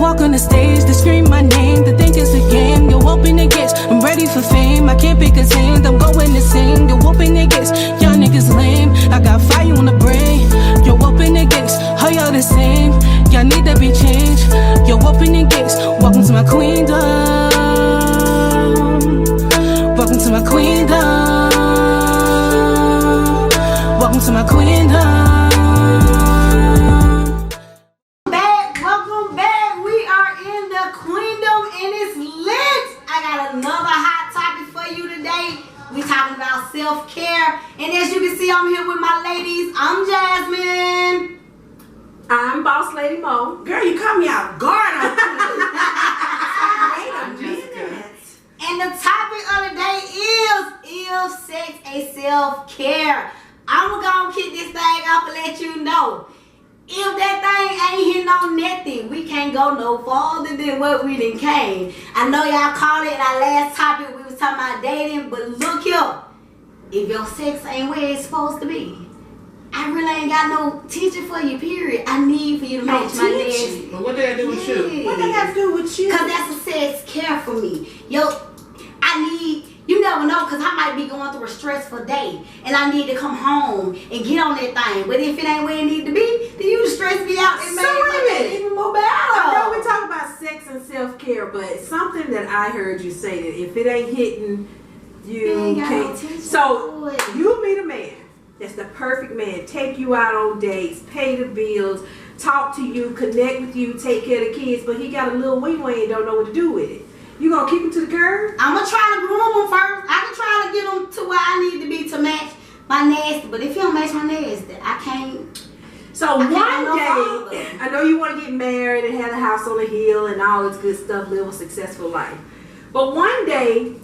walk on the stage, they scream my name, they think it's a game. Yo, open the gates, I'm ready for fame. I can't pick a team, I'm going to sing. Yo, open the gates, y'all niggas lame. I got fire on the brain. Yo, open the gates, all y'all the same. Y'all need to be changed. Yo, open the gates, welcome to my queendom. Welcome to my queendom. Welcome to my queendom. Welcome back. We are in the queendom and it's lit. I got another hot topic for you today. We talking about self-care. And as you can see, I'm here with my ladies. I'm Jasmine. I'm Boss Lady Mo. Girl, you caught me off guard. And the topic of the day is sex a self-care? I'm gonna kick this thing off and let you know. If that thing ain't hitting on nothing, we can't go no farther than what we done came. I know y'all called it in our last topic, we was talking about dating, but look here. If your sex ain't where it's supposed to be, I really ain't got no teaching for you, period. I need for you to match my legs. But what did I do with you? What they got to do with you? Because that's a sex care for me. Yo, I need, you never know, because I might be going through a stressful day and I need to come home and get on that thing. But if it ain't where it need to be, then you stress me out and make it even more better. I know we talk about sex and self-care, but something that I heard you say that if it ain't hitting, you can't. So you meet a man that's the perfect man, take you out on dates, pay the bills, talk to you, connect with you, take care of the kids, but he got a little wee and don't know what to do with it. You gonna keep him to the curb? I'm gonna try to groom him first. I can try to get him to where I need to be to match my nasty, but if he don't match my nasty, I can't. So one day, I know you want to get married and have a house on the hill and all this good stuff, live a successful life. But one day,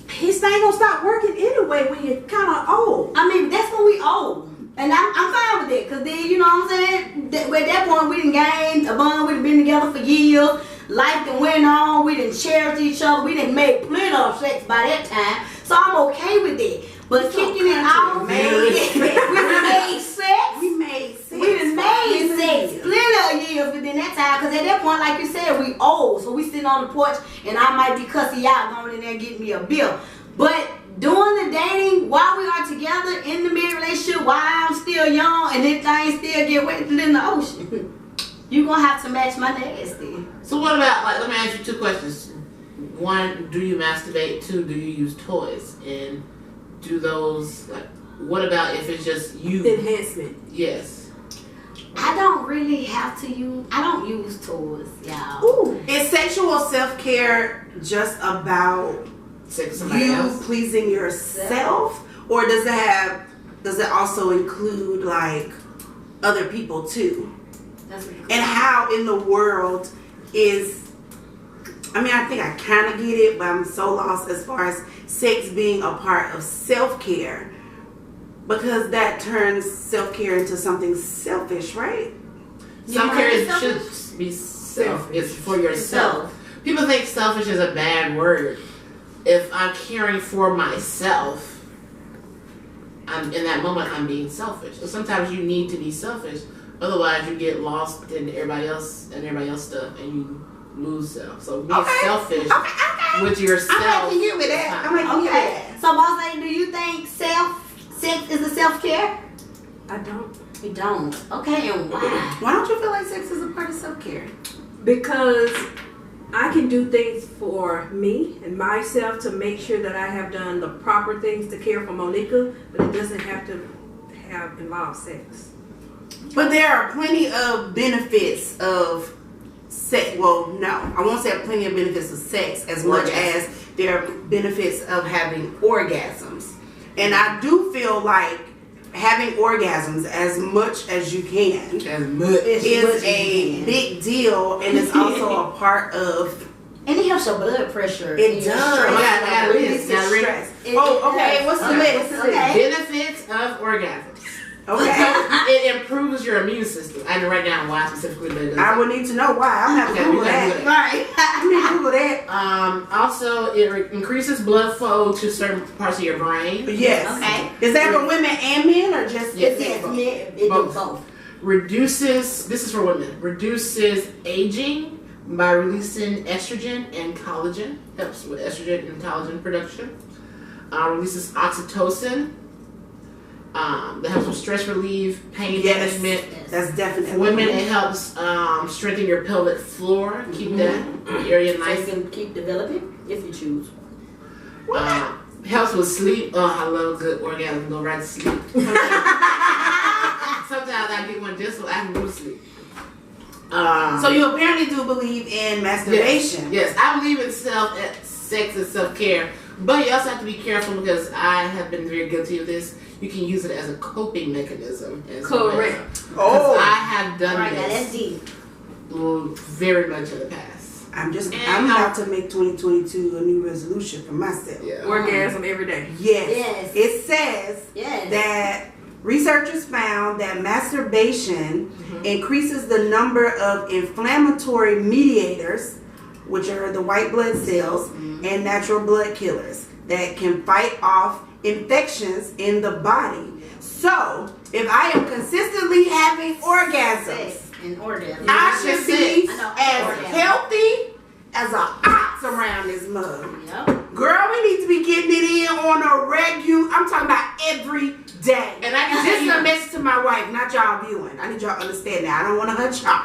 his thing gonna stop working anyway when you're kind of old. I mean, that's when we old. And I'm fine with it, because then, you know what I'm saying? At that point, we done gained a bond, we done been together for years. Life done went on, we done cherished each other, we done made plenty of sex by that time. So I'm okay with it. But kicking it off, we done made sex. We made sex. We done made sex plenty of years within that time. Because at that point, like you said, we old. So we sitting on the porch and I might be cussing y'all going in there and getting me a bill. But doing the dating while we are together in the married relationship, while I'm still young and this thing still get wet in the ocean, you gonna have to match my nasty. So what about, like, let me ask you two questions. One, do you masturbate? Two, do you use toys? And do those, like, what about if it's just you? Enhancement. Yes. I don't really have to use, I don't use toys, y'all. Ooh. Is sexual self-care just about Sex somebody you else? pleasing yourself? Or does it also include like other people too? And how in the world is, I mean, I think I kind of get it, but I'm so lost as far as sex being a part of self-care, because that turns self-care into something selfish, right? Self-care should be self. It's for yourself. People think selfish is a bad word. If I'm caring for myself, in that moment I'm being selfish. So sometimes you need to be selfish. Otherwise, you get lost in everybody else stuff, and you lose self. So being selfish with yourself. I'm making you with that. So, boss lady, do you think sex is a self-care? I don't. You don't. Okay, and why? Why don't you feel like sex is a part of self-care? Because I can do things for me and myself to make sure that I have done the proper things to care for Monica, but it doesn't have to involve sex. But there are plenty of benefits of sex. Well, no, I won't say plenty of benefits of sex as much as there are benefits of having orgasms. And I do feel like having orgasms as much as you can is a big deal, and it's also a part of. And it helps your blood pressure. It does. Stress. Oh, okay. What's the list? Okay. Benefits of orgasms. Okay. It improves your immune system. I know right now why specifically, but it does. I would need to know why. I'm gonna have to Google that. Right. I'm gonna Google that. Also, it increases blood flow to certain parts of your brain. Yes. Okay. Is that for women and men, or just Yes. It do both. Reduces, this is for women, reduces aging by releasing estrogen and collagen. Helps with estrogen and collagen production. Releases oxytocin. That helps with stress relief, pain management. That's definitely. For women, it helps strengthen your pelvic floor, keep that area nice. So you can keep developing if you choose. Helps with sleep. Oh, I love good orgasm. Go right to sleep. Sometimes I get one just so I can go to sleep. So you apparently do believe in masturbation. Yes, I believe in sex and self-care, but you also have to be careful because I have been very guilty of this. You can use it as a coping mechanism. Correct. Oh, I have done Right, this. now that's deep. Very much in the past. I'm about to make 2022 a new resolution for myself. Yeah. Orgasm every day. Yes. It says that researchers found that masturbation increases the number of inflammatory mediators, which are the white blood cells and natural blood killers that can fight off infections in the body. So, if I am consistently having orgasms, I should be as healthy as an ox around this mug. Yep. Girl, we need to be getting it in on a regular. I'm talking about every day. And I can This tell is a you, message to my wife, not y'all viewing. I need y'all to understand that. I don't want to hurt y'all.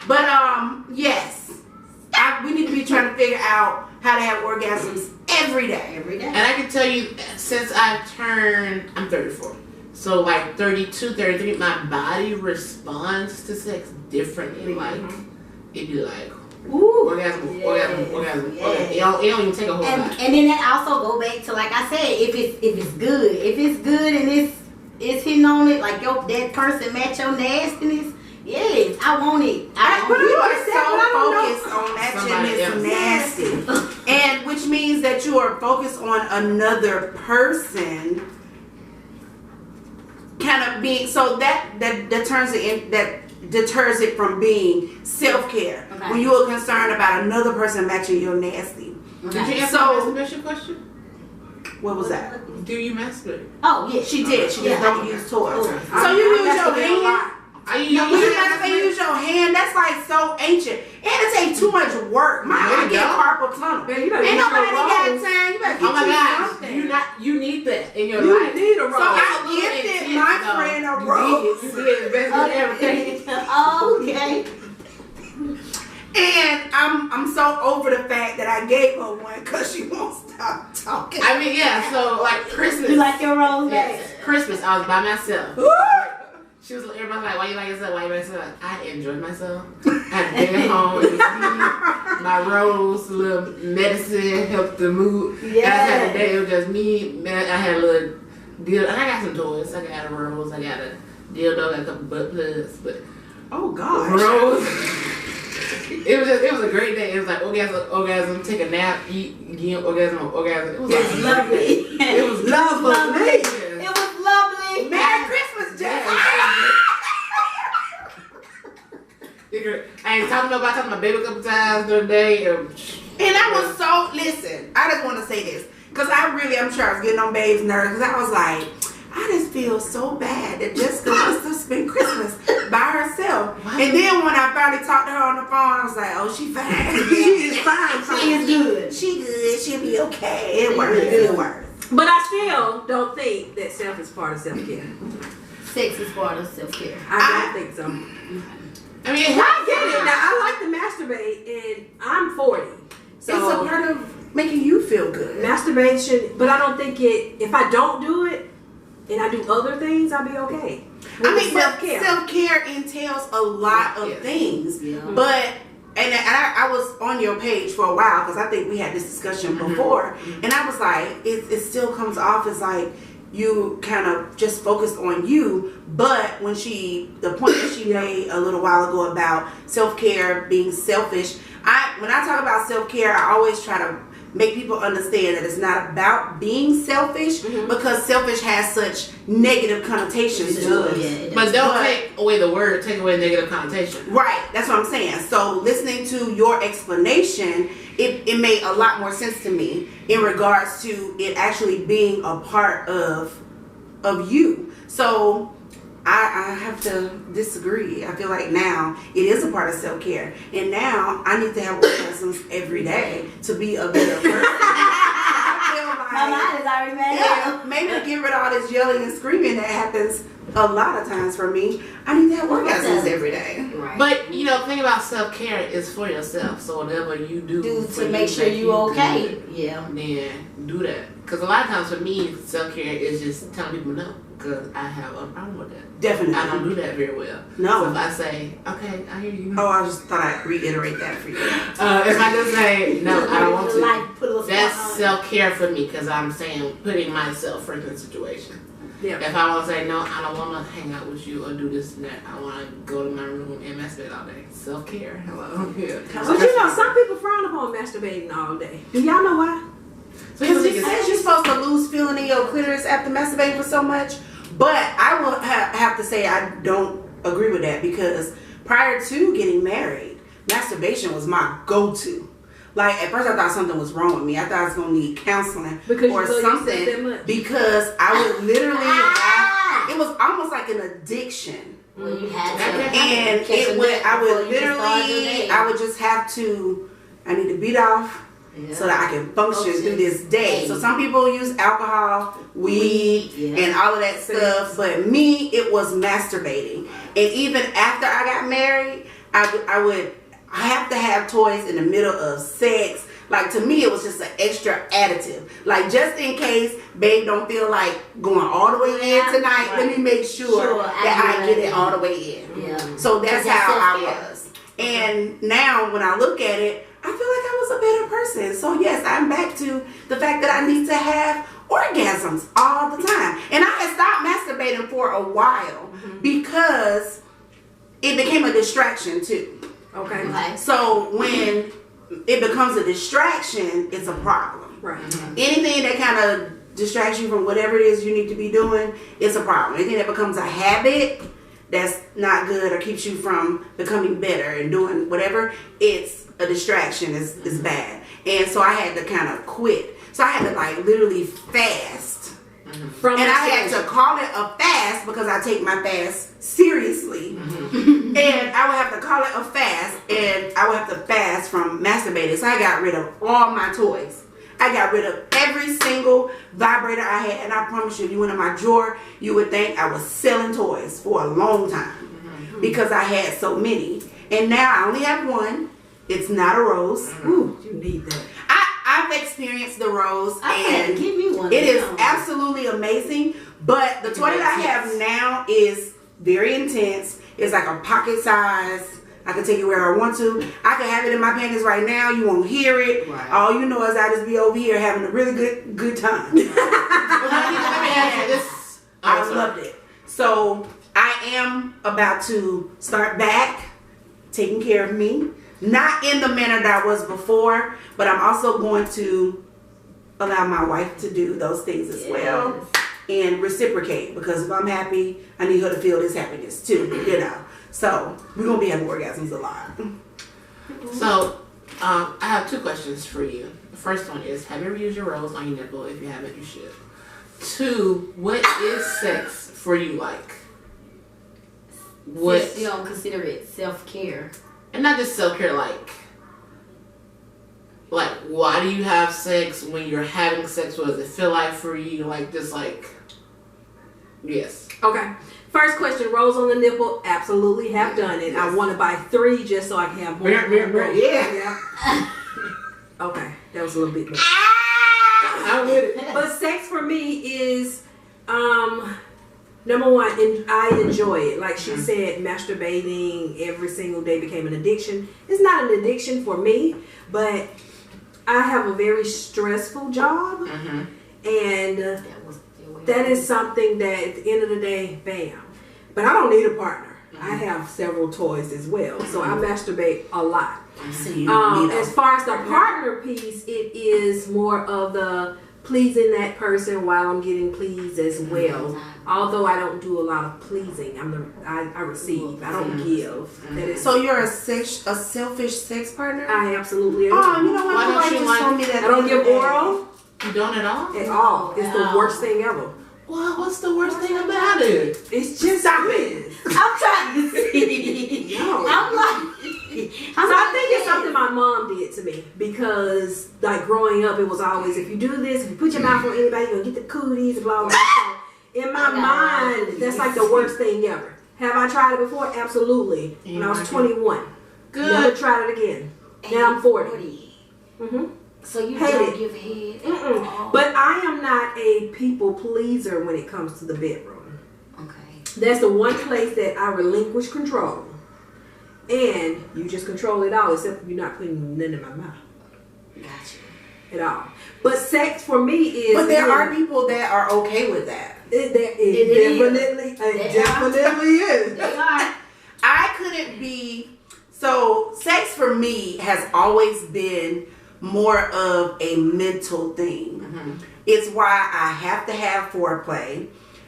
But yes, we need to be trying to figure out how to have orgasms every day. Every day. and I can tell you, since I'm 34. So like 32, 33, my body responds to sex differently. Like, it'd be like, orgasm. It don't even take a whole lot. And then that also go back to, like I said, if it's good and it's hitting on it, like that person match your nastiness. Yes, I want it. You are so focused on that shit is nasty. And which means that you are focused on another person kind of being, so that deters it from being self-care. Okay. When you are concerned about another person matching your nasty. Did you answer So- the masturbation question? What was that? Do you masturbate? Oh, yeah. She did. She just don't use toys. Okay. So you use your hand? Are you You use your hand? That's like so ancient. And it takes too much work. I get carpal tunnel. Man, you better Ain't use nobody your got rolls. time. You better get Oh my you gosh, something. you need that in your You life. need a So roll. I gifted my friend a rose. You did invest in everything. Okay. And I'm so over the fact that I gave her one because she won't stop talking. I mean, yeah. So like Christmas. You like your rose? Yes. Christmas. I was by myself. She was. Everybody's like, "Why you like yourself? Why you by yourself?" I enjoyed myself. I had to get home. It was me, my rose, a little medicine helped the mood. Yeah. And I had a day. It was just me. I had a little deal, and I got some toys. I got a rose. I got a dildo. I got a couple butt plugs. But Oh gosh. rose. It was a great day. It was like orgasm, take a nap, eat, again, orgasm. It was like Lovely. It was Lovely. It was lovely. Merry Christmas, Jack. I ain't talking about talking to my baby a couple times during the day. And I was so, listen, I just want to say this. Because I'm sure I was getting on Babe's nerves. Because I was like, I just feel so bad that Jessica must have spent Christmas by herself. And then when I finally talked to her on the phone, I was like, oh, she fine. She is fine. She is good. She good. She'll be okay. It works. It works. But I still don't think that self is part of self-care. Sex is part of self-care. I don't think so. I mean, I get it. Now, I like to masturbate, and I'm 40. So It's a part of making you feel good. masturbation, but I don't think if I don't do it, and I do other things, I'll be okay. I mean, self-care. self-care entails a lot of things. Yeah. But, and I was on your page for a while because I think we had this discussion before. And I was like, it still comes off as like you kind of just focused on you. But when the point that she made a little while ago about self-care being selfish, when I talk about self-care, I always try to make people understand that it's not about being selfish because selfish has such negative connotations to it. But don't take away the word, take away the negative connotation. Right, that's what I'm saying. So listening to your explanation, it made a lot more sense to me in regards to it actually being a part of you. So I have to disagree. I feel like now it is a part of self-care. And now I need to have orgasms every day to be a better person. My mind is already made up. Maybe to get rid of all this yelling and screaming that happens a lot of times for me, I need to have orgasms every day. Right. But you know, the thing about self-care is for yourself. So whatever you do to make sure you okay. Good, Yeah. then do that. Because a lot of times for me, self-care is just telling people no. Because I have a problem with that. Definitely. I don't do that very well. No. So if I say, okay, I hear you. Oh, I just thought I'd reiterate that for you. If I just say, no, I don't want to. Put a That's spot on it. self-care for me because I'm saying putting myself first in the situation. Yeah. If I want to say, no, I don't want to hang out with you or do this and that. I want to go to my room and masturbate all day. Self-care. Hello. Yeah. But you know, some people frown upon masturbating all day. Do y'all know why? Because it says you're supposed to lose feeling in your clitoris after masturbating for so much. But I will have to say I don't agree with that because prior to getting married, masturbation was my go-to. Like, at first I thought something was wrong with me. I thought I was going to need counseling or something. Because I would literally it was almost like an addiction. Well, you had to. And I would just have to, I need to beat off so that I can function through this day. So some people use alcohol, weed, and all of that stuff. But me, it was masturbating. And even after I got married, I have to have toys in the middle of sex. Like, to me, it was just an extra additive. Like, just in case babe don't feel like going all the way in tonight, let me make sure that I get it all the way in. Yeah. So that's how I was. And now when I look at it, I feel like I was a better person. So yes, I'm back to the fact that I need to have orgasms all the time. And I had stopped masturbating for a while because it became a distraction too. Okay. So when it becomes a distraction, it's a problem. Right. Anything that kind of distracts you from whatever it is you need to be doing, it's a problem. Anything that becomes a habit that's not good or keeps you from becoming better and doing whatever, it's a distraction, is bad. And so I had to kind of quit. So I had to like literally fast. And I had to call it a fast because I take my fast seriously. And I would have to call it a fast, and I would have to fast from masturbating. So I got rid of all my toys. I got rid of every single vibrator I had, and I promise you, if you went in my drawer, you would think I was selling toys for a long time because I had so many. And now I only have one. It's not a rose. Ooh, you need that. I've experienced the rose, and give me one. it is absolutely amazing. But the toy that I have now is very intense. It's like a pocket size. I can take it where I want to. I can have it in my panties right now. You won't hear it. Right. All you know is I just be over here having a really good time. Let me ask you this. I loved it. So I am about to start back taking care of me. Not in the manner that I was before, but I'm also going to allow my wife to do those things as well and reciprocate, because if I'm happy, I need her to feel this happiness too, you know. So we're going to be having orgasms a lot. So I have two questions for you. The first one is, have you ever used your rose on your nipple? If you haven't, you should. 2, what is sex for you like? What? You don't consider it self-care. And not just self-care, like why do you have sex? When you're having sex, what does it feel like for you? Like, just like, yes. Okay. First question, rose on the nipple. Absolutely have done it. I want to buy 3 just so I can have more. Yeah. Okay. That was a little bit much. I'm with it. But sex for me is, number one, and I enjoy it. Like she said, masturbating every single day became an addiction. It's not an addiction for me, but I have a very stressful job, and that is something that at the end of the day, bam. But I don't need a partner. I have several toys as well, so I masturbate a lot. As far as the partner piece, it is more of the pleasing that person while I'm getting pleased as well. Although I don't do a lot of pleasing, I receive. I don't give. That is, So you're a selfish sex partner? I absolutely am. Oh, you know what? Why don't you just told me I that don't give oral You don't at all? at all. It's the worst thing ever. Well, what's the worst thing about it? It's just Stop it. I'm trying to see. No. I'm like, I think it's something my mom did to me because, like, growing up, it was always if you do this, if you put your mouth on anybody, you're gonna get the cooties, blah blah blah. So in my mind, that's like the worst thing ever. Have I tried it before? Absolutely. When I was 21. Good. Never tried it again. Now I'm 40. Mm-hmm. So you Hate don't it. give head. Mm-mm. But I am not a people pleaser when it comes to the bedroom. Okay. That's the one place that I relinquish control. And you just control it all, except you're not putting none in my mouth. Gotcha. At all. But sex for me is... But there are people that are okay with that. It They definitely is. They are. I couldn't be... So, sex for me has always been more of a mental thing. Mm-hmm. It's why I have to have foreplay.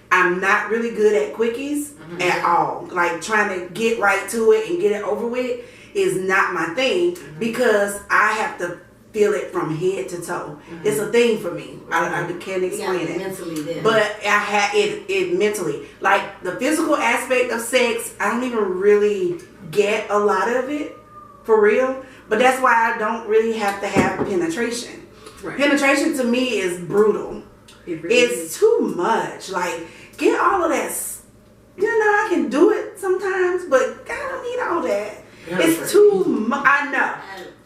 I'm not really good at quickies at all. Like, trying to get right to it and get it over with is not my thing because I have to feel it from head to toe. It's a thing for me. I can't explain it. Mentally there. But I had it mentally. Like, the physical aspect of sex, I don't even really get a lot of it, for real. But that's why I don't really have to have penetration. Right. Penetration to me is brutal. It really It's is. too much. Like, get all of that. I can do it sometimes, but I don't need all that. Yeah, It's too much. I know.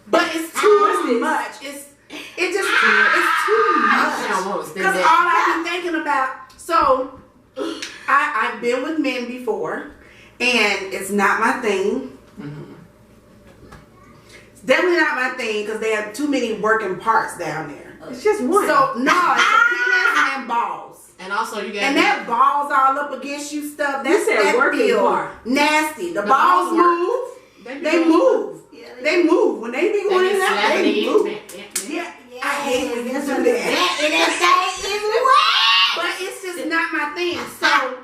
But it's too much. It's too much. Because all I've been thinking about, so I've been with men before, and it's not my thing. It's definitely not my thing because they have too many working parts down there. It's just one. So no, it's a penis and balls. And also you got And that balls all up against you stuff. You said That working feel part. nasty. The balls balls work. move. They move. They move. When they be going in and out, they move. Yeah, I hate when you do that. But it's just not my thing. So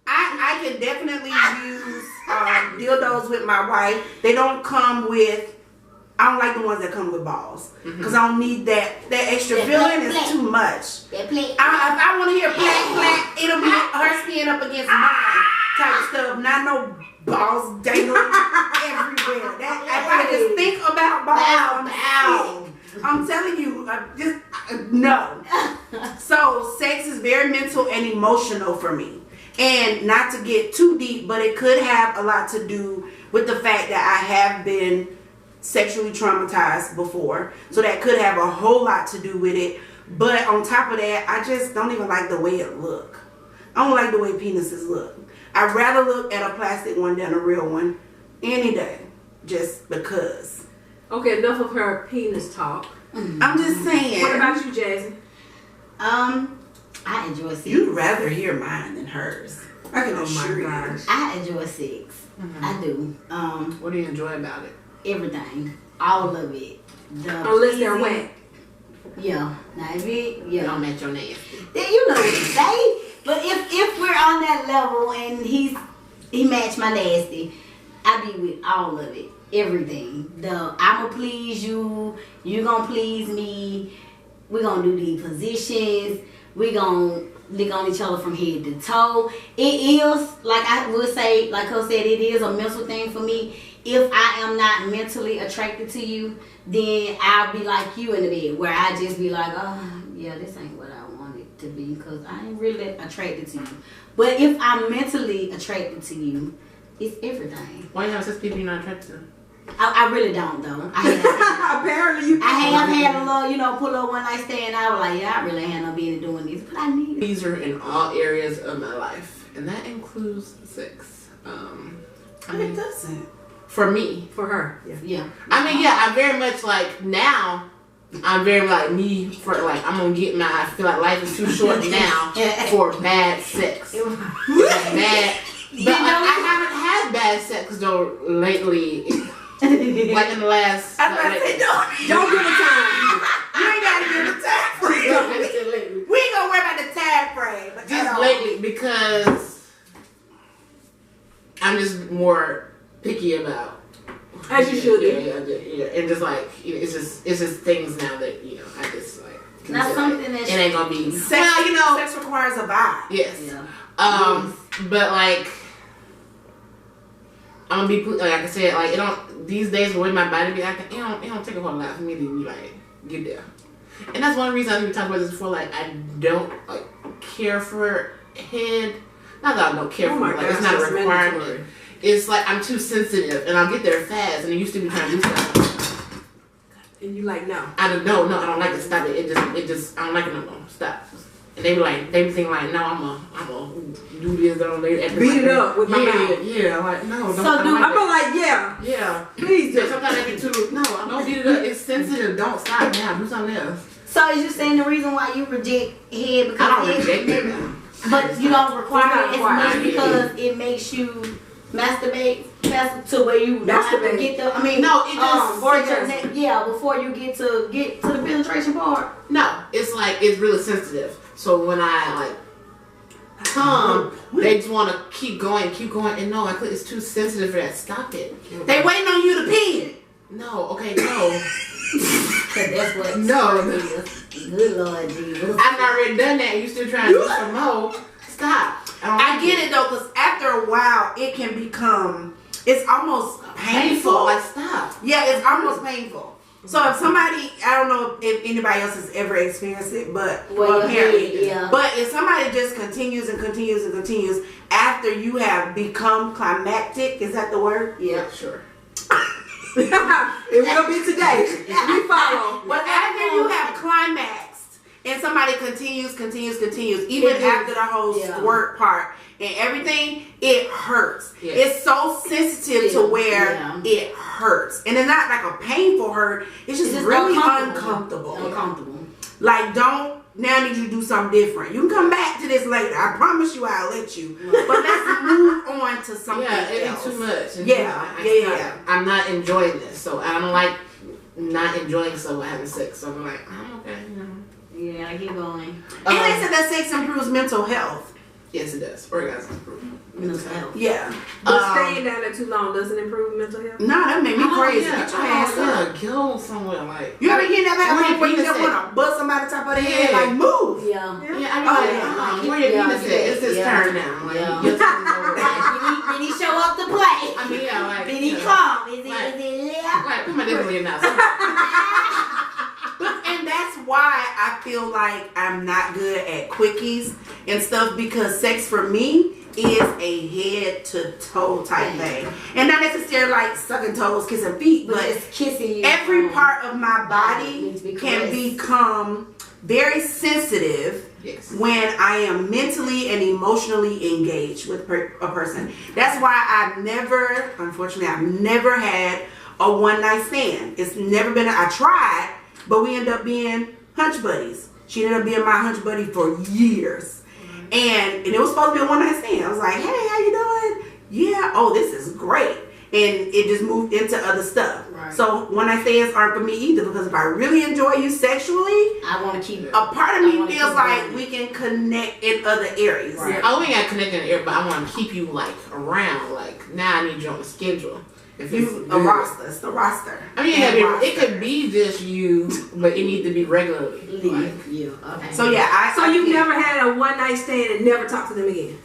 I can definitely use dildos with my wife. They don't come with. I don't like the ones that come with balls because I don't need that extra feeling. Is too much. If I want to hear plack plack, it'll be her skin up against mine type of stuff. Not no balls dangling everywhere. If I just think about balls, I'm telling you, no. So sex is very mental and emotional for me. And not to get too deep, but it could have a lot to do with the fact that I have been sexually traumatized before. So that could have a whole lot to do with it. But on top of that, I just don't even like the way it look. I don't like the way penises look. I'd rather look at a plastic one than a real one any day. Just because. Okay, enough of her penis talk. I'm just saying. What about you, Jazzy? I enjoy sex. You'd rather hear mine than hers. I can assure you. I enjoy sex. I do. What do you enjoy about it? Everything. All of it. Unless they're wet. Yeah. Now if it, Don't match your nasty. then you know what to say. But if we're on that level and he matched my nasty, I be with all of it. Everything. I'ma please you, you gonna please me, we gonna do these positions, we gonna lick on each other from head to toe. It is, like I would say, like I said, it is a mental thing for me. If I am not mentally attracted to you, then I'll be like you in the bed, where I just be like, oh, yeah, this ain't what I want it to be, because I ain't really attracted to you. But if I'm mentally attracted to you, it's everything. Why you have such people you're not attracted to? I really don't, though. Apparently you I have had a little, pull up one night stand. I was like, yeah, I really ain't no business doing this, but I need it. These are in all areas of my life, and that includes sex. It doesn't. For me. For her. Yeah. I mean, yeah, I very much like now. I'm very like me for like I'm gonna get my. I feel like life is too short now for bad sex. Bad. But I haven't had bad sex though lately. Like in the last. Don't give a time. You ain't gotta give a time frame. We ain't gonna worry about the time frame. But just lately because I'm just more picky about. As you should be. Yeah, and just like it's just things now that I just like Not something that it ain't gonna be. Sex, Well, you know, sex requires a vibe. yes. Yeah. But like, I'm gonna be like I said, like it don't these days the way my body be acting, it don't take a whole lot for me to like get there. And that's one reason I think we talked about this before. Like I don't like care for head. Not that I don't care for it. Like it's not a requirement. Mandatory. It's like I'm too sensitive, and I'll get there fast. And it used to be trying to do stuff. And you like no. I don't like it. Stop it. It just I don't like it no more. Stop. And they be thinking like, no, I'm gonna do this. Beat it up with my mouth. Yeah, like no. So I'm like, yeah. Please do. Sometimes I get too. No, I don't beat it up. It's sensitive. Don't stop now. Do something else. So is you saying the reason why you reject head because I don't reject it. but you don't require it as much Yeah. because it makes you masturbate to where you don't have to get the. I mean, no, it just before you get to the penetration part. No, it's like it's really sensitive. So when I like come, they just want to keep going, and no, it's too sensitive for that. Stop it. They waiting on you to pee. No, okay, no. Cause that's what No. is. Good Lord Jesus. I've already done that. You still trying to do some more? Stop. I get it though, because after a while, it can become, it's almost painful. Like, stop. Yeah, it's almost painful. So if somebody, I don't know if anybody else has ever experienced it, but apparently, but if somebody just continues and continues and continues after you have become climactic, is that the word? Yeah, sure. It will be today. We follow. But after you have climaxed and somebody continues, even after the whole squirt part and everything, it hurts. Yeah. It's so sensitive to where it hurts. And it's not like a painful hurt. It's just really uncomfortable. Like, now I need you to do something different. You can come back to this later. I promise you I'll let you. But let's move on to something else. It ain't too much. And Yeah. I'm not enjoying this. So I don't like not enjoying someone having sex. So I'm like, I'm okay. Yeah, I keep going. And they said that sex improves mental health. Yes, it does. Orgasms improve mental health. Yeah. But staying down there too long doesn't improve mental health? No, that made me crazy. Get your ass up. Go somewhere like. You ever get that bad where you just want to bust somebody on top of the head? Like, move. Yeah. I mean, where your penis at? It's his turn now. Like, your turn is over. Did he show up to play? I mean, like. Did he come? Is he left? Like, put my dick in your mouth. And that's why I feel like I'm not good at quickies and stuff, because sex for me is a head to toe type thing. And not necessarily like sucking toes, kissing feet, but just kissing you. Every part of my body can become very sensitive when I am mentally and emotionally engaged with a person. That's why unfortunately, I've never had a one night stand. It's never been, I tried, but we ended up being hunch buddies. She ended up being my hunch buddy for years. And it was supposed to be a one night stand. I was like, hey, how you doing? Yeah, oh, this is great. And it just moved into other stuff. Right. So one night stands aren't for me either, because if I really enjoy you sexually, I want to keep it. A part of me feels like we can connect in other areas. Right. Oh, we ain't got to connect in the area, but I want to keep you like around. Like, now I need you on the schedule. If you a roster, it's the roster. I mean, it could be just you, but it needs to be regularly. Like, Okay. So yeah, So you've never had a one night stand and never talked to them again?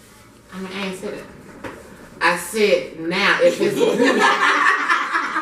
I mean, I ain't said it. I said now if it's good.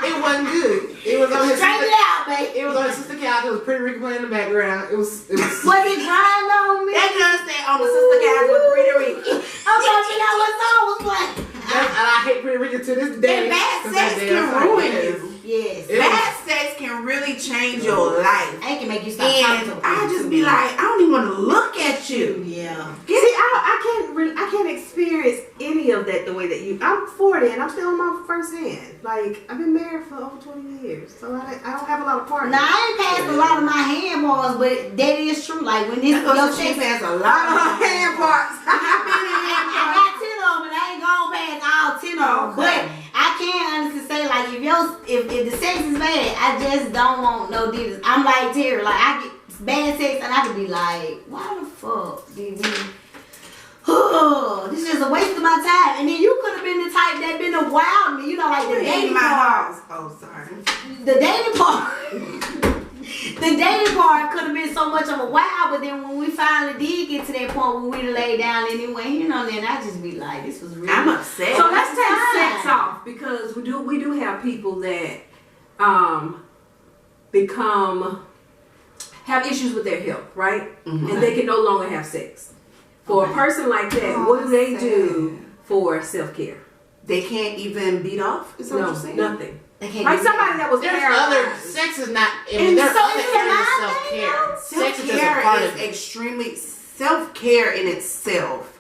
It wasn't good. It was on his Straight it out, baby. It was on his sister couch. It was Pretty Ricky playing in the background. It was. Was he crying on me? That girl stayed on the sister couch with Pretty Ricky. I'm trying to figure out what song was playing. And I hate Pretty Ricky to this day. And bad sex can ruin you. Yes. Bad sex can really change your life. It can make you stop talking to And I just be like, I don't even want to look at you. Yeah. See, I can't experience any of that the way that you. I'm 40 and I'm still on my first hand. Like, I've been married for over 20 years, so I don't have a lot of partners. Now, I ain't passed a lot of my hand bars, but that is true. Like, when this your She sex, has a lot of hand parts. I got 10 of them, but I ain't gonna pass all 10 of them. But I can't honestly say, like, if the sex is bad, I just don't want no deals. I'm like Terry, like, I get bad sex and I could be like, why the fuck did we? This is just a waste of my time. And then you could have been the type that been a wild me, you know, like the dating my part. house. Oh, sorry. The dating part. The dating part could have been so much of a wow, but then when we finally did get to that point where we laid down anyway, then I just be like, this was really. I'm upset. So let's take sex off because we do have people that have issues with their health, right? And they can no longer have sex. For a person like that, what do they do for self-care? They can't even beat off? Is that what you're saying? Nothing. They can't Like do somebody that was paralyzed. Sex is not, I mean, there's other areas of self-care. Sex is just a part Self-care of is it. extremely, self-care in itself,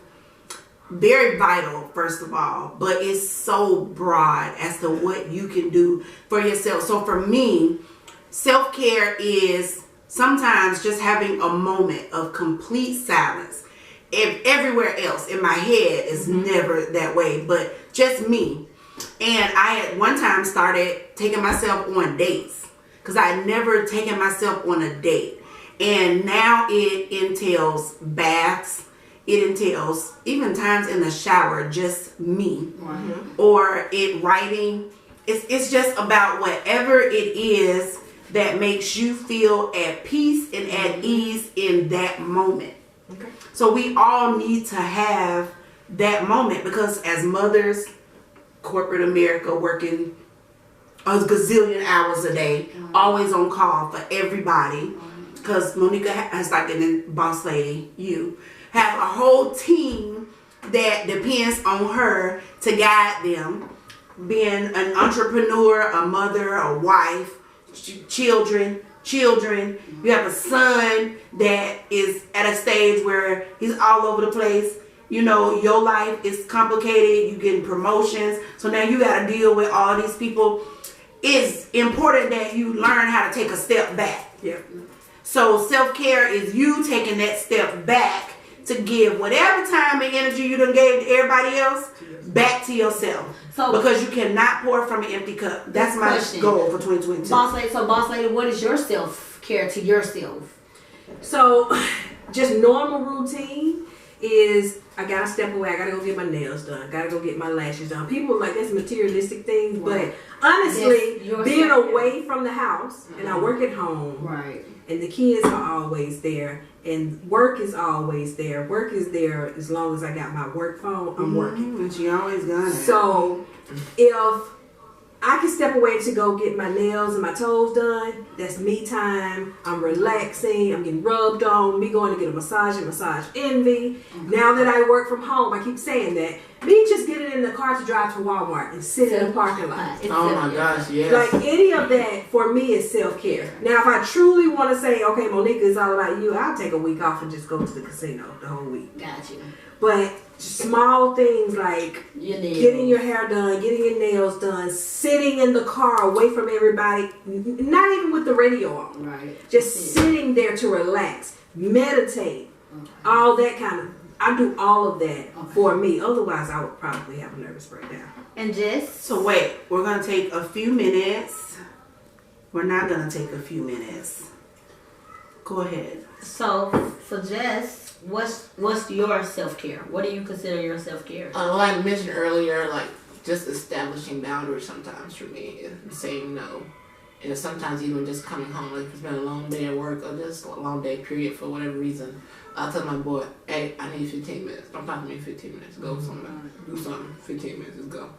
very vital, first of all, but it's so broad as to what you can do for yourself. So for me, self-care is sometimes just having a moment of complete silence. If everywhere else in my head is never that way, but just me. And I at one time started taking myself on dates because I had never taken myself on a date. And now it entails baths. It entails even times in the shower, just me. Or it writing. It's just about whatever it is that makes you feel at peace and at ease in that moment. Okay. So we all need to have that moment because as mothers, corporate America, working a gazillion hours a day, always on call for everybody. Because Monica has like in Boss Lady, you have a whole team that depends on her to guide them. Being an entrepreneur, a mother, a wife, children. You have a son that is at a stage where he's all over the place. You know, your life is complicated. You're getting promotions. So now you got to deal with all these people. It's important that you learn how to take a step back. Yeah. So self-care is you taking that step back to give whatever time and energy you done gave to everybody else back to yourself. So because you cannot pour from an empty cup. That's my goal for 2022. Boss lady, what is your self-care to yourself? So just normal routine is I gotta step away. I gotta go get my nails done. I gotta go get my lashes done. People are like that's materialistic things, but honestly, being away from the house and I work at home, right? And the kids are always there, and work is always there. Work is there as long as I got my work phone. I'm working. But you always got it. So if I can step away to go get my nails and my toes done, that's me time. I'm relaxing. I'm getting rubbed on. Me going to get a massage and massage envy. Now that I work from home, I keep saying that. Me just getting in the car to drive to Walmart and sit in the parking lot. Oh my gosh, yes. Like any of that for me is self-care. Now if I truly want to say, okay, Monica, it's all about you, I'll take a week off and just go to the casino the whole week. Got you. But small things like getting your hair done, getting your nails done, sitting in the car away from everybody, not even with the radio on. Right. Just sitting there to relax, meditate, all that kind of. I do all of that for me. Otherwise, I would probably have a nervous breakdown. And Jess? So wait, we're going to take a few minutes. We're not going to take a few minutes. Go ahead. So Jess, what's your self-care? What do you consider your self-care? Like I mentioned earlier, like just establishing boundaries sometimes for me is saying no. And sometimes even just coming home, like if it's been a long day at work or just a long day period for whatever reason, I'll tell my boy, hey, I need 15 minutes. Don't talk to me 15 minutes. Go somewhere. Do something. 15 minutes. Just go.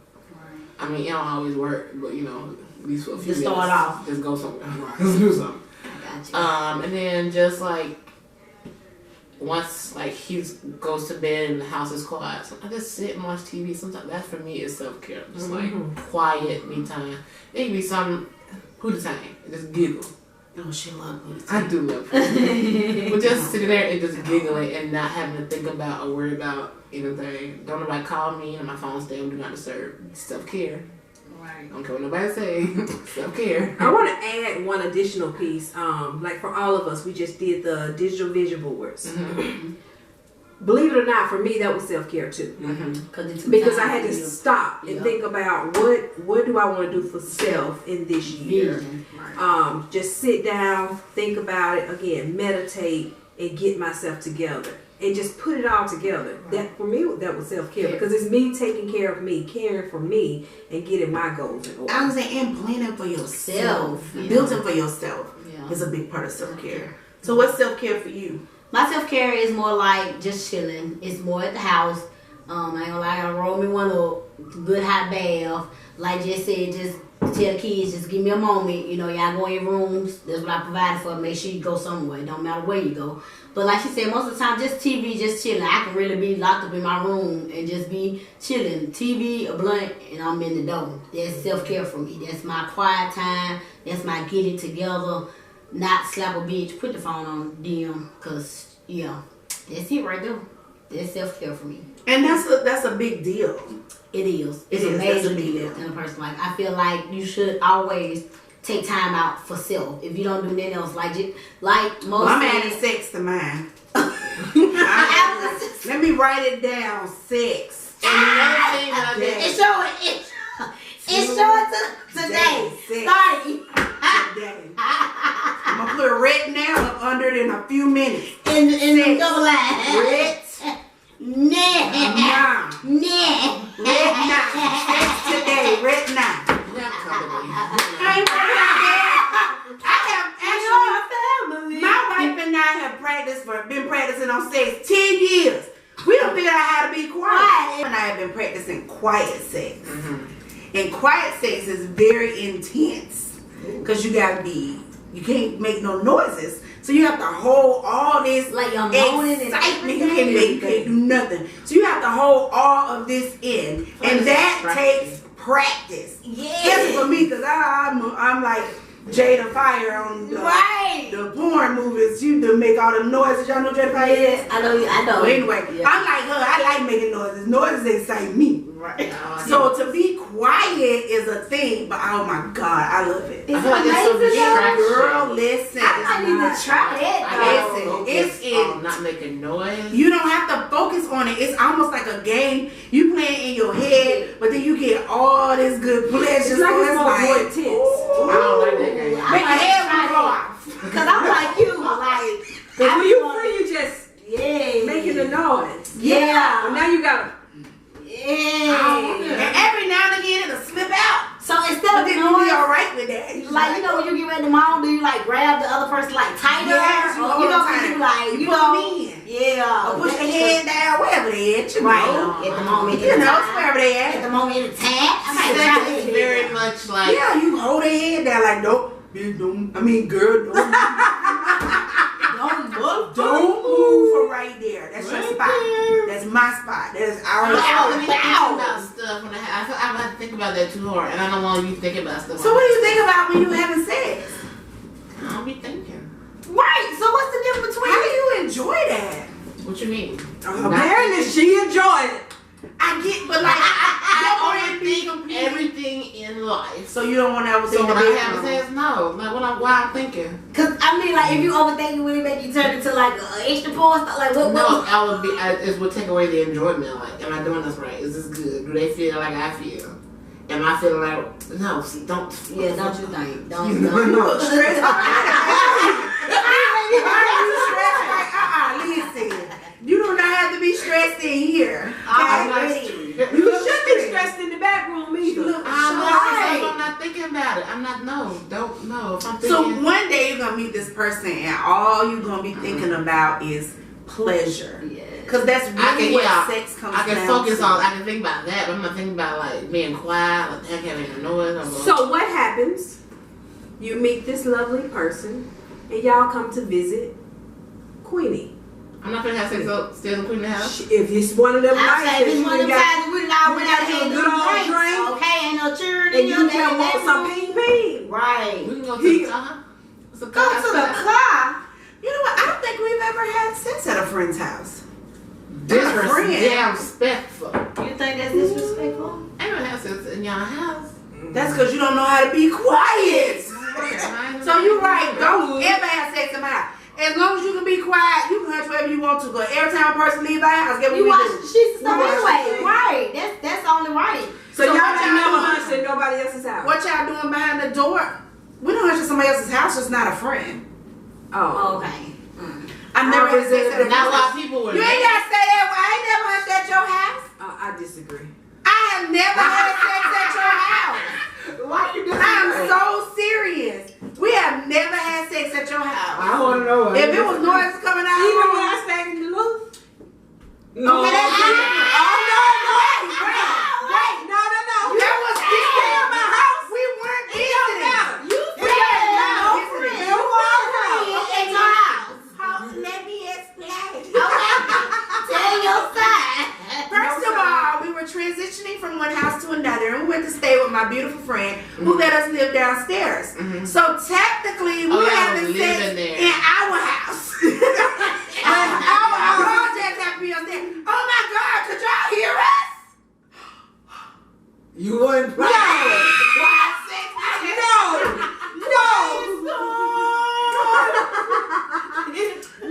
I mean, it don't always work, but you know, at least for a few just minutes. start off. Just go somewhere. Just do something. Gotcha. And then just like once like he goes to bed and the house is quiet, so I just sit and watch TV. Sometimes that for me is self-care. Just like quiet me time. It can be some Hootie just giggle. Oh, she loves Hootie. I do love Hootie. But just sitting there and just giggling and not having to think about or worry about anything. Don't nobody call me and my phone stay on do not disturb. Self-care. Right. Don't care what nobody say. Self-care. I want to add one additional piece. Like for all of us, we just did the digital vision boards. Mm-hmm. Believe it or not, for me that was self-care too. Mm-hmm. Because I had to stop and think about what do I want to do for self in this year. Just sit down, think about it again, meditate, and get myself together. And just put it all together. That for me, that was self-care because it's me taking care of me, caring for me, and getting my goals in order. I was saying, and planning for yourself, building for yourself. is a big part of self-care. So what's self-care for you? My self-care is more like just chilling. It's more at the house. I ain't gonna lie, I gotta roll me one up, good hot bath. Like Jess said, just tell the kids, just give me a moment. You know, y'all go in your rooms. That's what I provided for. Make sure you go somewhere. It don't matter where you go. But like she said, most of the time, just TV, just chilling. I can really be locked up in my room and just be chilling. TV, a blunt, and I'm in the door. That's self-care for me. That's my quiet time. That's my get it together. Not slap a bitch, put the phone on DM. Because, yeah, that's it right there. That's self-care for me. And that's a big deal. It is. It's a major deal in a person's life. I feel like you should always take time out for self. If you don't do nothing else, like most. I'm adding sex to mine. Let me write it down. Sex. And another thing about that, It's short today. Starting. Today. I'm gonna put it written down up under it in a few minutes. In the double line. Red. Nah. Sex today. Red now. My wife and I have been practicing on sex 10 years. We don't figure out how to be quiet. And I have been practicing quiet sex. And quiet sex is very intense because you can't make no noises. So you have to hold all this like you're moaning excitement. You can't do nothing. So you have to hold all of this in. And that takes practice. Yeah. Especially for me because I'm like Jada Fire on the porn movies. You to make all the noises. Y'all know Jada Fire? Yes, I know. Well, anyway, yeah. I'm like her. I like making noises. Noises excite me. right. So to be quiet is a thing, but oh my God, I love it. I feel like it's so distraction. Girl, listen. I might need to try it. Listen, not making noise. You don't have to focus on it. It's almost like a game. You playing in your head, but then you get all this good pleasure. It's like it's more intense. I don't like that game. Make your head go off. Cause I'm like you, But when you free, you just making a noise. Yeah. But now you got And every now and again it'll slip out. So instead But of then you noise, be alright with that. like you know when you get ready to moan, do you like grab the other person like tighter? Yes, you Or, hold you know, them tight. you like You you pull know, them in. yeah. Or push the head down, wherever they at, you Right. know. At the moment, You know, wherever they at at. the moment in the tag. I might Sex try is this. very much like Yeah, you hold their head down like, don't, bitch, don't, I mean, girl, don't don't move from right there. That's your spot. That's my spot. That's our I don't be spot. thinking about stuff when I have to think about that too hard, and I don't want you thinking about stuff. So what do you think about when you having sex? I don't be thinking. Right. So what's the difference between? How do you enjoy that? What you mean? apparently she enjoyed it. I get, but like, I overthink everything in life. so you don't want to ever So think when I about have sex, no. Like why I'm thinking. Cause I mean, like if you overthink it, will it make you turn into like an extra porn? Like what? No, it would take away the enjoyment. Like, am I doing this right? Is this good? Do they feel like I feel? Am I feeling like no? See, don't. Yeah, don't you think? Don't. no, stress. Listen, you do not have to be stressed in here. I'm not Already. stressed. You should be stressed in the back room either. I'm not thinking about it. I'm not. No, don't know. If I'm thinking. So one day you're gonna meet this person, and all you're gonna be thinking about is pleasure. Yeah. Cause that's really what sex comes down to. I can focus on. I can think about that, but I'm not thinking about like being quiet, like having a noise. So what happens? You meet this lovely person, and y'all come to visit Queenie. I'm not gonna have sex upstairs and Queen in the house. If it's one of them I nights say that if it's you one of them got, times we all went out you here and got did a good old drinks. drink, Okay, ain't no children. and you just want some ping ping. Right. We can go to the car. Go to the car. You know what? I don't think we've ever had sex at a friend's house. Disrespectful. You think that's disrespectful? I don't have sex in y'all house. That's because you don't know how to be quiet. So you're right. Don't ever have sex in my house. As long as you can be quiet, you can hush wherever you want to. But every time a person leaves our house, get what You we watch do. the sheets and stuff We watch anyway. the Right. That's only right. So y'all what ain't y'all never doing? hunched in nobody else's house. What y'all doing behind the door? We don't hush at somebody else's house, just not a friend. Oh. Okay. I've never had sex at a Not a friend's lot house. of people would. You ain't gotta say that. I ain't never hushed at your house. I disagree. I have never had sex at your house. Why you doing I'm so serious. We have never had sex at no. If it was noise coming out, Even when I stayed in Duluth. no. Okay, that's different. Oh no. That was Stay in my house. We weren't It don't matter. visiting. You said no friend. You are friend at your house. Let me explain. Okay. Tell your side. First of all, we were transitioning from one house to another, and we went to stay with my beautiful friend who let us live downstairs. So technically, we were having sex in our house. Our house just happened to be upstairs. Oh my God, could y'all hear us? You weren't No. Why sex?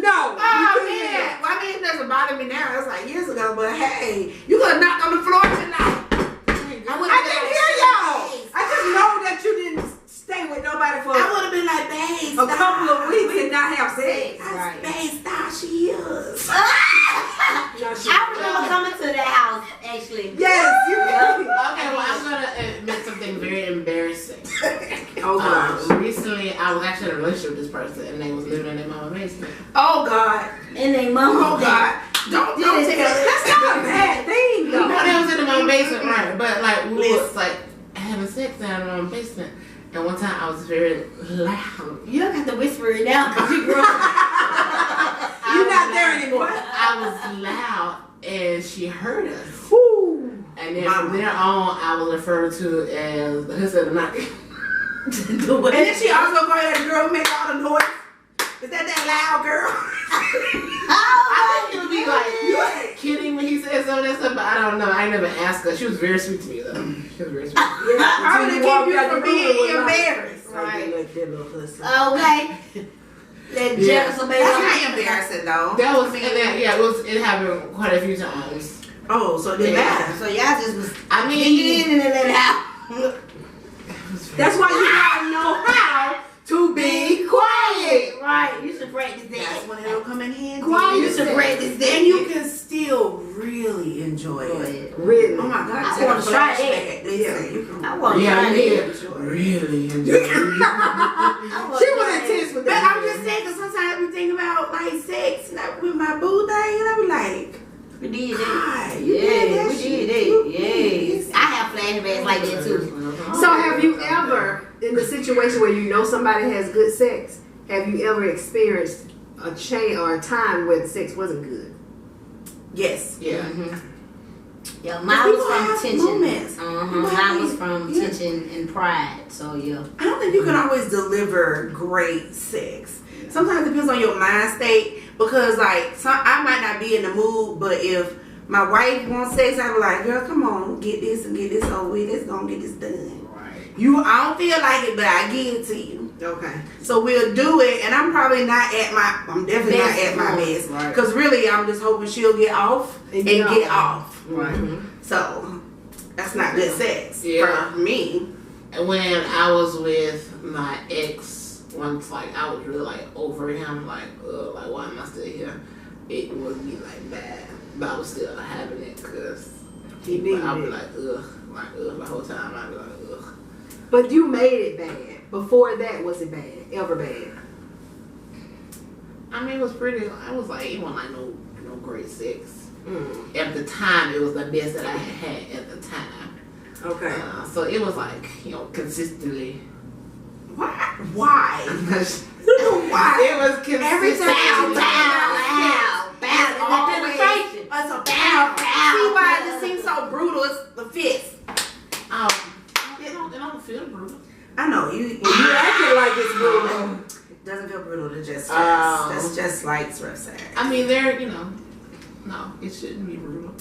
No. Oh man. Well, I mean, it doesn't bother me now. It was like years ago, but hey, you could have knocked on the floor tonight. I didn't hear y'all. I just know that you didn't stay with nobody for I would have been like, babe, a couple of weeks and not have sex. Babe, stop, she is. I remember coming to that house, actually. Yes, you Okay, well, I'm gonna admit something very embarrassing. Oh gosh. Recently, I was actually in a relationship with this person, and they was living in their mama's basement. Oh God. And they mama. Oh God. Don't tell it. That's not a bad thing though. No, they was in the mama's basement, right? But like we was like having sex down in the mama's basement, and one time I was very loud. You don't have to whisper it now because you grown. You're not there anymore. I was loud, and she heard us. Woo. And then from there on, I was referred to as the husband of the night. And then she also called that girl who make all the noise. Is that loud girl? I think it would be like kidding when he said some of that stuff, but I don't know. I never asked her. She was very sweet to me though. She was very sweet. I'm gonna keep you from being embarrassed. Right. Like that little pussy. Okay. That jealous baby. That's not embarrassing though. That was, and then, yeah, it happened quite a few times. Oh, so it didn't matter. So y'all just was I mean, in and let it out. That's why you gotta know how to be quiet. Right. You should practice That's that. when it'll come in handy. Quiet. You should practice that. And you can still really enjoy it. Really? Oh my God! I take wanna a try flashback. Listen, you can. I want to yeah, try I that. did really enjoy it. She was intense with But that. I'm just saying, because sometimes we think about like sex like, with my boo thing, and I be like, We did that. God, you did that we shit did too. that. Yes. I have flashbacks like that too. So have you ever, in the situation where you know somebody has good sex, have you ever experienced a change or a time where the sex wasn't good? Yes. Yeah. Yeah, mine was People have from tension. moments. Mine was from Yeah. tension and pride. So yeah. I don't think you can always deliver great sex. Sometimes it depends on your mind state, because like I might not be in the mood, but if my wife wants sex, I be like, girl, come on, get this and get this over with. Let's go get this done. Right. I don't feel like it, but I give it to you. Okay. So we'll do it, and I'm probably not at I'm definitely Best not at my moment. best. Right. Because really, I'm just hoping she'll get off and get off. Right. So that's not good sex Yeah. for me. And when I was with my ex, once like I was really like over him, like why am I still here? It would be like bad, but I was still having it because He needed I'd be it. like the whole time I'd be like ugh. But you made it bad. Before that, was it bad? Ever bad? I mean, it was pretty. I was like, it wasn't like no great sex. Mm. At the time, it was the best that I had at the time. Okay. So it was like consistently. Why? Why? Why? It was consistently. Every time you Bow, That's bow, always penetration. it's a bow. See why it just seems so brutal? It's the fist. It don't feel brutal. I know you acting like it's brutal. It doesn't feel brutal to just stress. Oh. That's just like stress. I mean, no, it shouldn't be brutal.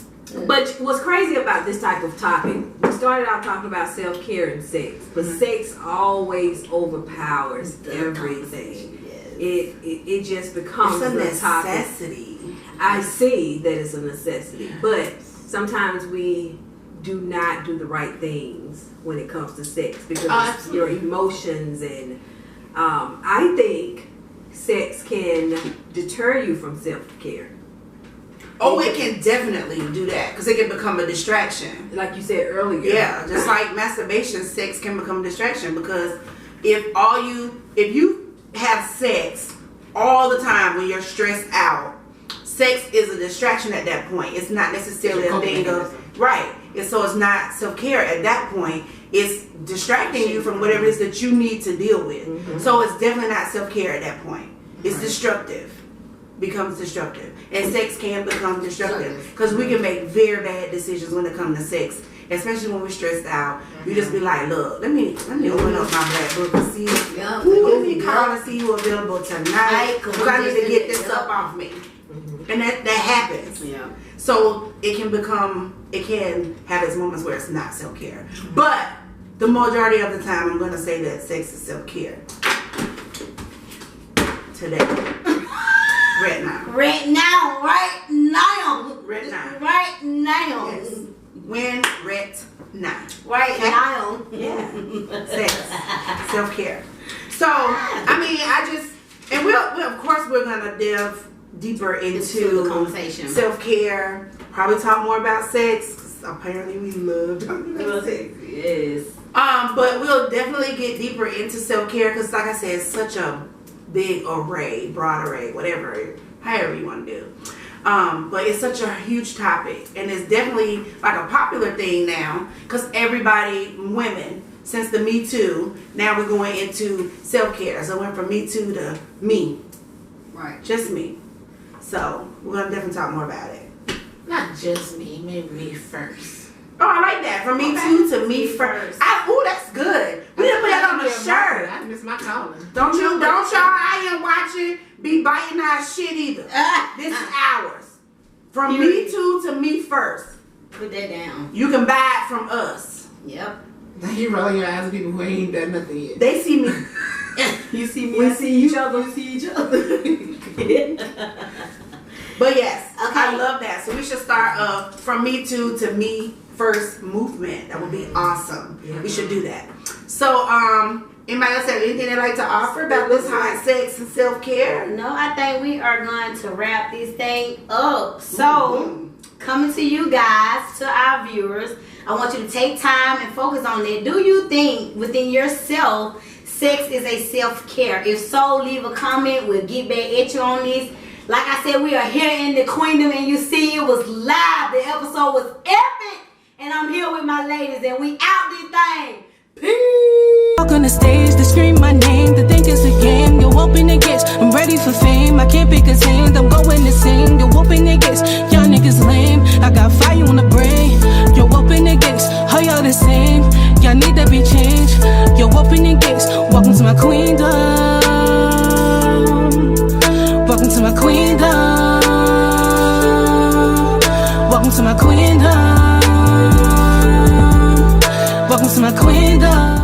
But what's crazy about this type of topic, we started out talking about self-care and sex, but sex always overpowers everything. It just becomes It's a the topic. necessity. I see that it's a necessity, but sometimes we do not do the right things when it comes to sex because absolutely. your emotions and I think sex can deter you from self-care. Oh, it can definitely do that because it can become a distraction. Like you said earlier. Yeah, just like masturbation, sex can become a distraction because if you have sex all the time when you're stressed out, sex is a distraction at that point. It's not necessarily a thing of, right. And so it's not self-care at that point. It's distracting you from whatever it is that you need to deal with. So it's definitely not self-care at that point. It's destructive. Becomes destructive. And sex can become destructive. Because we can make very bad decisions when it comes to sex. Especially when we're stressed out. You just be like, look, let me open up my black book and see let me call and see who available tonight. Because I need to get this up off me. And that happens. Yeah. So it can have its moments where it's not self-care. But the majority of the time, I'm going to say that sex is self-care. Today. Right now. Right now. Right now. Right now. Right now. Yes. When, right now. Right Okay? now. Yeah. Sex. Self-care. So, I mean, and we'll of course, we're going to delve deeper into the conversation. Self-care. Probably talk more about sex. 'Cause apparently we love talking about sex. Yes. But we'll definitely get deeper into self-care because, like I said, it's such a big array, broad array, whatever, however you want to do. But it's such a huge topic, and it's definitely like a popular thing now because everybody, women, since the Me Too, now we're going into self-care. So it went from Me Too to me. Right. Just me. So we're going to definitely talk more about it. Not just me, maybe me first. Oh, I like that. From Me Too to me first. Oh, that's good. We didn't put that on the shirt. I missed my calling. Don't y'all out here watching be biting our shit either. This is ours. From Me Too to me first. Put that down. You can buy it from us. Yep. You rolling your eyes at people who ain't done nothing yet. They see me. You see me. We see each other. You see each other. But yes, Okay. I love that. So we should start from Me Too to me first movement. That would be awesome. We should do that. So, anybody else have anything they'd like to offer about this hot sex and self-care? No, I think we are going to wrap this thing up. So, coming to you guys, to our viewers, I want you to take time and focus on it. Do you think within yourself sex is a self-care? If so, leave a comment. We'll get back at you on this. Like I said, we are here in the Queendom, and you see it was live. The episode was epic. And I'm here with my ladies, and we out this thing. Peace. Walk on the stage, they scream my name, they think it's a game. You're whooping the gates, I'm ready for fame. I can't pick a team, I'm going to sing. You're whooping the gates, y'all niggas lame. I got fire on the brain. You're whooping the gates, how y'all the same? Y'all need to be changed. You're whooping the gates, welcome to my queendom. Welcome to my queendom. Welcome to my queendom. Welcome to my queendom.